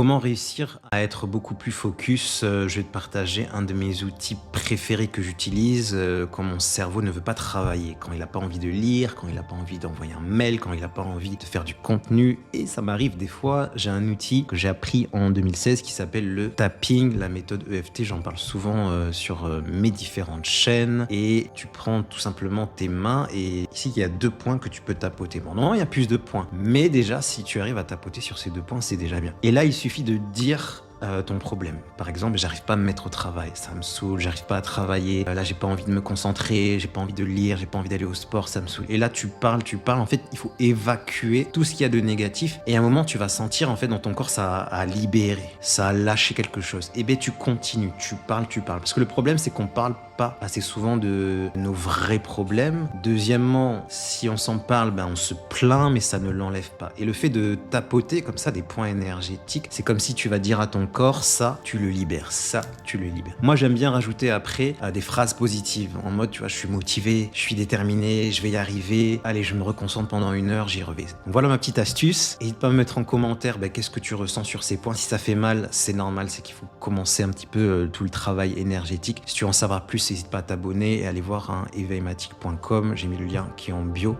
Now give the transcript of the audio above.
Comment réussir à être beaucoup plus focus? Je vais te partager un de mes outils préférés que j'utilise, quand mon cerveau ne veut pas travailler, quand il n'a pas envie de lire, quand il n'a pas envie d'envoyer un mail, quand il n'a pas envie de faire du contenu et ça m'arrive des fois, j'ai un outil que j'ai appris en 2016 qui s'appelle le tapping, la méthode EFT. J'en parle souvent, sur, mes différentes chaînes et tu prends tout simplement tes mains et ici, il y a 2 points que tu peux tapoter. Bon, normalement, il y a plus de points, mais déjà, si tu arrives à tapoter sur ces 2 points, c'est déjà bien et là, il suffit de dire, ton problème. Par exemple: «J'arrive pas à me mettre au travail, ça me saoule, j'arrive pas à travailler, là j'ai pas envie de me concentrer, j'ai pas envie de lire, j'ai pas envie d'aller au sport, ça me saoule» et là tu parles, en fait, il faut évacuer tout ce qu'il y a de négatif et à un moment tu vas sentir en fait dans ton corps ça a libéré, ça a lâché quelque chose et beh, tu continues, tu parles parce que le problème c'est qu'on parle pas assez souvent de nos vrais problèmes. Deuxièmement, si on s'en parle, ben, on se plaint mais ça ne l'enlève pas et le fait de tapoter comme ça des points énergétiques, c'est comme si tu vas dire à ton corps: «Ça, tu le libères, ça, tu le libères». Moi, j'aime bien rajouter après, des phrases positives en mode, tu vois: «Je suis motivé, je suis déterminé, je vais y arriver, allez, je me reconcentre pendant 1 heure, j'y reviens». Donc voilà ma petite astuce. N'hésite pas à me mettre en commentaire, qu'est-ce que tu ressens sur ces points. Si ça fait mal, c'est normal, c'est qu'il faut commencer un petit peu, tout le travail énergétique. Si tu veux en savoir plus, n'hésite pas à t'abonner et aller voir, hein, éveilmatic.com. J'ai mis le lien qui est en bio.